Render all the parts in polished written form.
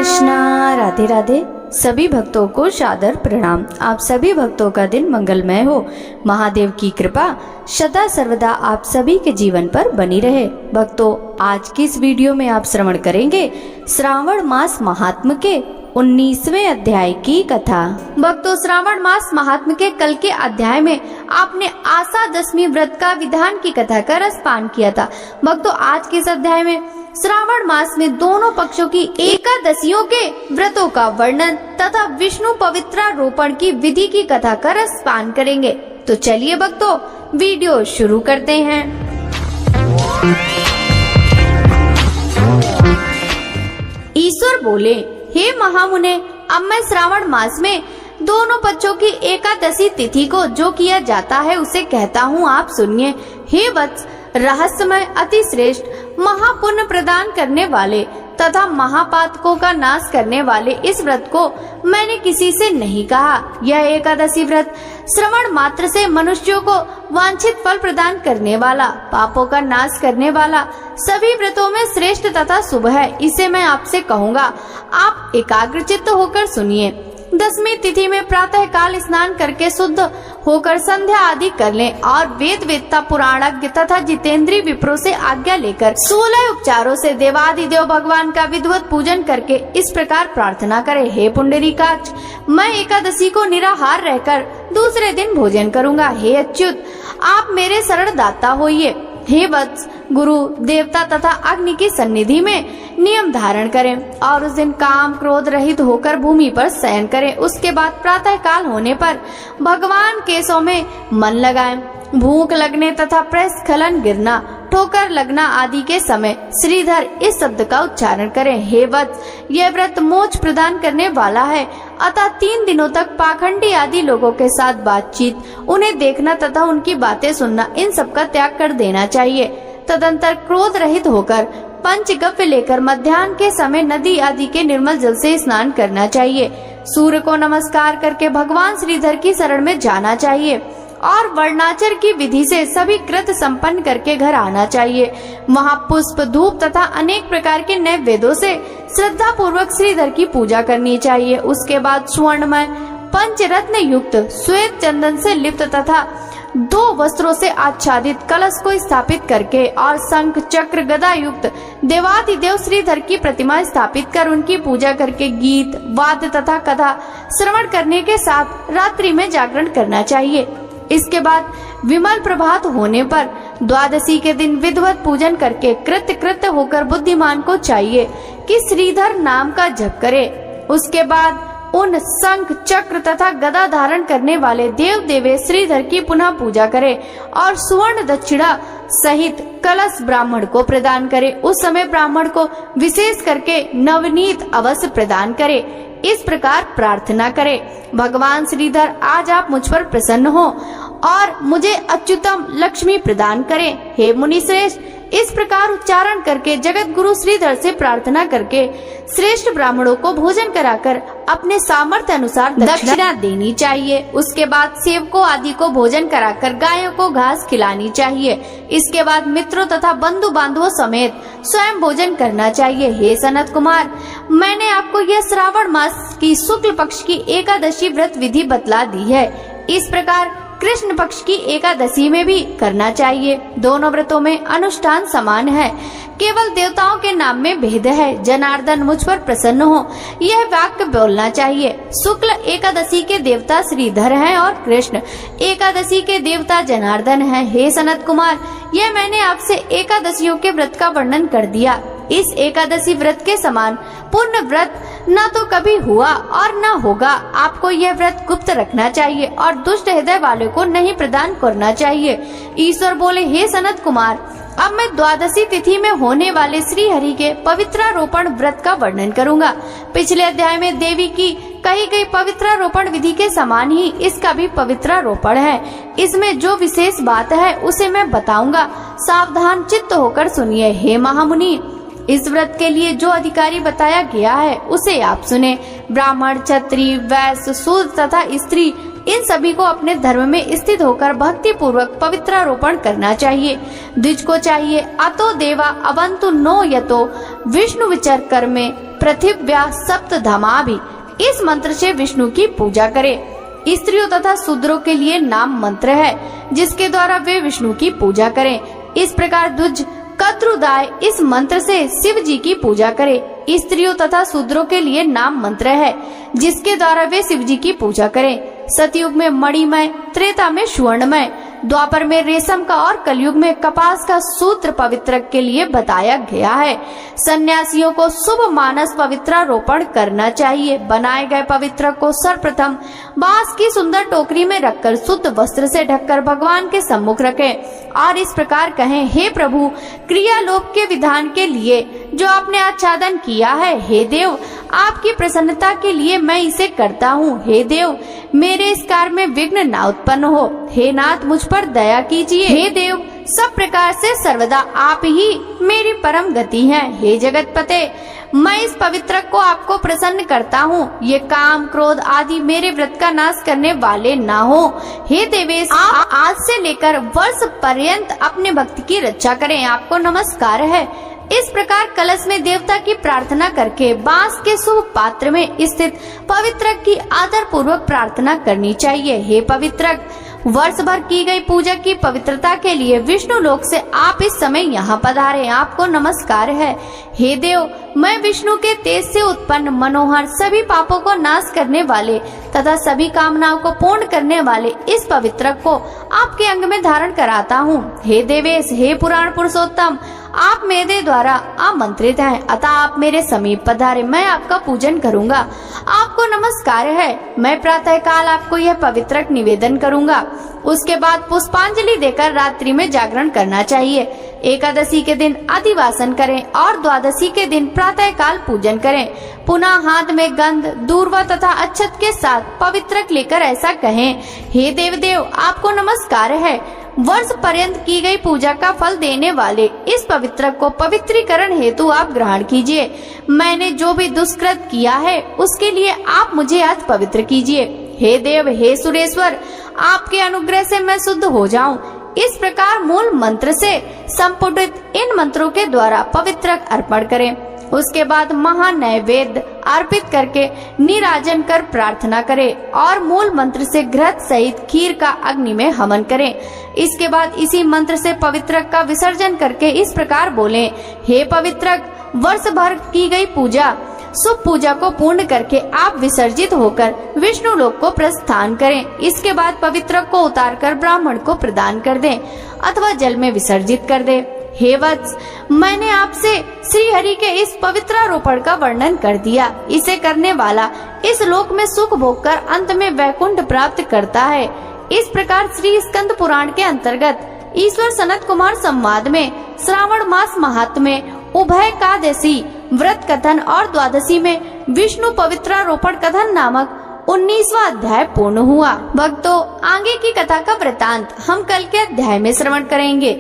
कृष्णा। राधे राधे। सभी भक्तों को सादर प्रणाम। आप सभी भक्तों का दिन मंगलमय हो। महादेव की कृपा सदा सर्वदा आप सभी के जीवन पर बनी रहे। भक्तों, आज की इस वीडियो में आप श्रवण करेंगे श्रावण मास महात्म के 19वें अध्याय की कथा। भक्तों, श्रावण मास महात्म के कल के अध्याय में आपने आशा दशमी व्रत का विधान की कथा का रसपान किया था। भक्तों, आज के इस अध्याय में श्रावण मास में दोनों पक्षों की एकादशियों के व्रतों का वर्णन तथा विष्णु पवित्रारोपण की विधि की कथा का रसपान करेंगे। तो चलिए भक्तों, वीडियो शुरू करते हैं। ईश्वर बोले, हे महामुने, अब मैं श्रावण मास में दोनों पक्षों की एकादशी तिथि को जो किया जाता है उसे कहता हूँ, आप सुनिए। हे वत्स, रहस्यमय अति श्रेष्ठ महापुण्य प्रदान करने वाले तथा महापातकों का नाश करने वाले इस व्रत को मैंने किसी से नहीं कहा। यह एकादशी व्रत श्रवण मात्र से मनुष्यों को वांछित फल प्रदान करने वाला, पापों का नाश करने वाला, सभी व्रतों में श्रेष्ठ तथा शुभ है। इसे मैं आपसे कहूँगा, आप एकाग्रचित्त होकर सुनिए। दसवीं तिथि में प्रातः काल स्नान करके शुद्ध होकर संध्या आदि कर लें और वेद वेत्ता पुराणज्ञ तथा जितेंद्रीय विप्रों से आज्ञा लेकर 16 उपचारों से देवादिदेव भगवान का विधिवत पूजन करके इस प्रकार प्रार्थना करें, हे पुंडरीकाक्ष, मैं एकादशी को निराहार रहकर दूसरे दिन भोजन करूंगा। हे अच्युत, आप मेरे शरण दाता होइए। हे वत्स, गुरु देवता तथा अग्नि की सन्निधि में नियम धारण करें और उस दिन काम क्रोध रहित होकर भूमि पर शयन करें। उसके बाद प्रातः काल होने पर भगवान केशों में मन लगाएं। भूख लगने तथा प्रस्खलन गिरना, ठोकर लगना आदि के समय श्रीधर इस शब्द का उच्चारण करें। हे वत्स, यह व्रत मोक्ष प्रदान करने वाला है, अतः 3 दिनों तक पाखंडी आदि लोगों के साथ बातचीत, उन्हें देखना तथा उनकी बातें सुनना, इन सब का त्याग कर देना चाहिए। तदंतर क्रोध रहित होकर पंचगव्य लेकर मध्याह्न के समय नदी आदि के निर्मल जल से स्नान करना चाहिए। सूर्य को नमस्कार करके भगवान श्रीधर की शरण में जाना चाहिए और वर्णाचर की विधि से सभी कृत संपन्न करके घर आना चाहिए। वहाँ पुष्प, धूप तथा अनेक प्रकार के नैवेद्यों से श्रद्धा पूर्वक श्रीधर की पूजा करनी चाहिए। उसके बाद स्वर्णमय पंचरत्न युक्त श्वेत चंदन से लिप्त तथा 2 वस्त्रों से आच्छादित कलश को स्थापित करके और शंख चक्र गदा युक्त देवादिदेव श्रीधर की प्रतिमा स्थापित कर उनकी पूजा करके गीत वाद्य तथा कथा श्रवण करने के साथ रात्रि में जागरण करना चाहिए। इसके बाद विमल प्रभात होने पर द्वादशी के दिन विधिवत पूजन करके कृत्य होकर बुद्धिमान को चाहिए कि श्रीधर नाम का जप करे। उसके बाद उन शंख चक्र तथा गदा धारण करने वाले देव देवे श्रीधर की पुनः पूजा करे और सुवर्ण दक्षिणा सहित कलश ब्राह्मण को प्रदान करे। उस समय ब्राह्मण को विशेष करके नवनीत अवश्य प्रदान करे। इस प्रकार प्रार्थना करे, भगवान श्रीधर, आज आप मुझ पर प्रसन्न हो और मुझे अच्युतम लक्ष्मी प्रदान करें। हे मुनि श्रेष्ठ, इस प्रकार उच्चारण करके जगत गुरु श्रीधर से प्रार्थना करके श्रेष्ठ ब्राह्मणों को भोजन कराकर अपने सामर्थ्य अनुसार दक्षिणा देनी चाहिए। उसके बाद सेवकों आदि को भोजन कराकर गायों को घास खिलानी चाहिए। इसके बाद मित्रों तथा बंधु बांधवों समेत स्वयं भोजन करना चाहिए। हे सनत कुमार, मैंने आपको यह श्रावण मास की शुक्ल पक्ष की एकादशी व्रत विधि बतला दी है। इस प्रकार कृष्ण पक्ष की एकादशी में भी करना चाहिए। दोनों व्रतों में अनुष्ठान समान है, केवल देवताओं के नाम में भेद है। जनार्दन, मुझ पर प्रसन्न हो, यह वाक्य बोलना चाहिए। शुक्ल एकादशी के देवता श्रीधर हैं और कृष्ण एकादशी के देवता जनार्दन हैं। हे सनत कुमार, यह मैंने आपसे एकादशियों के व्रत का वर्णन कर दिया। इस एकादशी व्रत के समान पुण्य व्रत न तो कभी हुआ और न होगा। आपको यह व्रत गुप्त रखना चाहिए और दुष्ट हृदय वाले को नहीं प्रदान करना चाहिए। ईश्वर बोले, हे सनत कुमार, अब मैं द्वादशी तिथि में होने वाले श्री हरि के पवित्रारोपण व्रत का वर्णन करूंगा। पिछले अध्याय में देवी की कही गई पवित्रारोपण विधि के समान ही इसका भी पवित्रारोपण है। इसमें जो विशेष बात है उसे मैं बताऊंगा, सावधान चित्त होकर सुनिए। हे महामुनि, इस व्रत के लिए जो अधिकारी बताया गया है उसे आप सुने। ब्राह्मण, क्षत्रिय, वैश्य, शूद्र तथा स्त्री, इन सभी को अपने धर्म में स्थित होकर भक्ति पूर्वक पवित्रारोपण करना चाहिए। द्विज को चाहिए, अतो देवा अवंतु नो यतो विष्णु विचर कर में पृथिव्या सप्तधमाभि। इस मंत्र से विष्णु की पूजा करें। स्त्रियों तथा शूद्रों के लिए नाम मंत्र है जिसके द्वारा वे विष्णु की पूजा करें। इस प्रकार द्विज कद्रुदाय इस मंत्र से शिव जी की पूजा करें। स्त्रियों तथा शूद्रों के लिए नाम मंत्र है जिसके द्वारा वे शिव जी की पूजा करें। सतयुग में मणिमय, त्रेता में सुवर्णमय, द्वापर में रेशम का और कलयुग में कपास का सूत्र पवित्र के लिए बताया गया है। सन्यासियों को शुभ मानस पवित्रारोपण करना चाहिए। बनाए गए पवित्र को सर्वप्रथम बांस की सुंदर टोकरी में रखकर शुद्ध वस्त्र से ढककर भगवान के सम्मुख रखें और इस प्रकार कहें, हे प्रभु, क्रियालोक के विधान के लिए जो आपने आच्छादन किया है, हे देव, आपकी प्रसन्नता के लिए मैं इसे करता हूँ। हे देव, मेरे इस कार्य में विघ्न न उत्पन्न हो। हे नाथ, मुझ पर दया कीजिए। हे देव, सब प्रकार से सर्वदा आप ही मेरी परम गति हैं। हे जगतपते, मैं इस पवित्र को आपको प्रसन्न करता हूँ। ये काम, क्रोध आदि मेरे व्रत का नाश करने वाले ना हो। हे देवेश, आप आज से लेकर वर्ष पर्यंत अपने भक्त की रक्षा करें। आपको नमस्कार है। इस प्रकार कलश में देवता की प्रार्थना करके बांस के शुभ पात्र में स्थित पवित्रक की आदर पूर्वक प्रार्थना करनी चाहिए। हे पवित्रक, वर्ष भर की गई पूजा की पवित्रता के लिए विष्णु लोक से आप इस समय यहाँ पधारे। आपको नमस्कार है। हे देव, मैं विष्णु के तेज से उत्पन्न मनोहर, सभी पापों को नाश करने वाले तथा सभी कामनाओं को पूर्ण करने वाले इस पवित्रक को आपके अंग में धारण कराता हूँ। हे देवेश, हे पुराण पुरुषोत्तम, आप मेरे द्वारा आमंत्रित हैं, अतः आप मेरे समीप पधारे। मैं आपका पूजन करूंगा। आपको नमस्कार है। मैं प्रातः काल आपको यह पवित्रक निवेदन करूंगा। उसके बाद पुष्पांजलि देकर रात्रि में जागरण करना चाहिए। एकादशी के दिन अधिवासन करें और द्वादशी के दिन प्रातः काल पूजन करें। पुनः हाथ में गंध, दूर्वा तथा अक्षत के साथ पवित्रक लेकर ऐसा कहें, हे देवदेव, आपको नमस्कार है। वर्ष पर्यंत की गई पूजा का फल देने वाले इस पवित्रक को पवित्रीकरण हेतु आप ग्रहण कीजिए। मैंने जो भी दुष्कृत किया है उसके लिए आप मुझे आज पवित्र कीजिए। हे देव, हे सुरेश्वर, आपके अनुग्रह से मैं शुद्ध हो जाऊं। इस प्रकार मूल मंत्र से संपुटित इन मंत्रों के द्वारा पवित्रक अर्पण करें। उसके बाद महानैवेद्य अर्पित करके निराजन कर प्रार्थना करें और मूल मंत्र से घृत सहित खीर का अग्नि में हवन करें। इसके बाद इसी मंत्र से पवित्रक का विसर्जन करके इस प्रकार बोलें, हे पवित्रक, वर्ष भर की गई पूजा, शुभ पूजा को पूर्ण करके आप विसर्जित होकर विष्णु लोक को प्रस्थान करें। इसके बाद पवित्रक को उतारकर ब्राह्मण को प्रदान कर दें अथवा जल में विसर्जित कर दें। हे वत्स, मैंने आपसे श्री हरि के इस पवित्रारोपण का वर्णन कर दिया। इसे करने वाला इस लोक में सुख भोग कर अंत में वैकुंठ प्राप्त करता है। इस प्रकार श्री स्कंद पुराण के अंतर्गत ईश्वर सनत कुमार संवाद में श्रावण मास महात्म्य, उभय एकादशी व्रत कथन और द्वादशी में विष्णु पवित्रारोपण कथन नामक 19वां अध्याय पूर्ण हुआ। भक्तों, आगे की कथा का वृतांत हम कल के अध्याय में श्रवण करेंगे।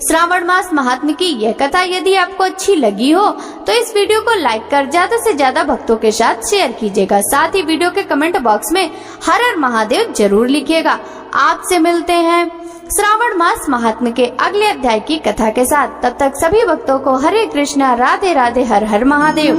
श्रावण मास महात्म्य की यह कथा यदि आपको अच्छी लगी हो तो इस वीडियो को लाइक कर ज्यादा से ज्यादा भक्तों के साथ शेयर कीजिएगा। साथ ही वीडियो के कमेंट बॉक्स में हर हर महादेव जरूर लिखिएगा। आपसे मिलते हैं श्रावण मास महात्म्य के अगले अध्याय की कथा के साथ। तब तक सभी भक्तों को हरे कृष्णा, राधे राधे, हर हर महादेव।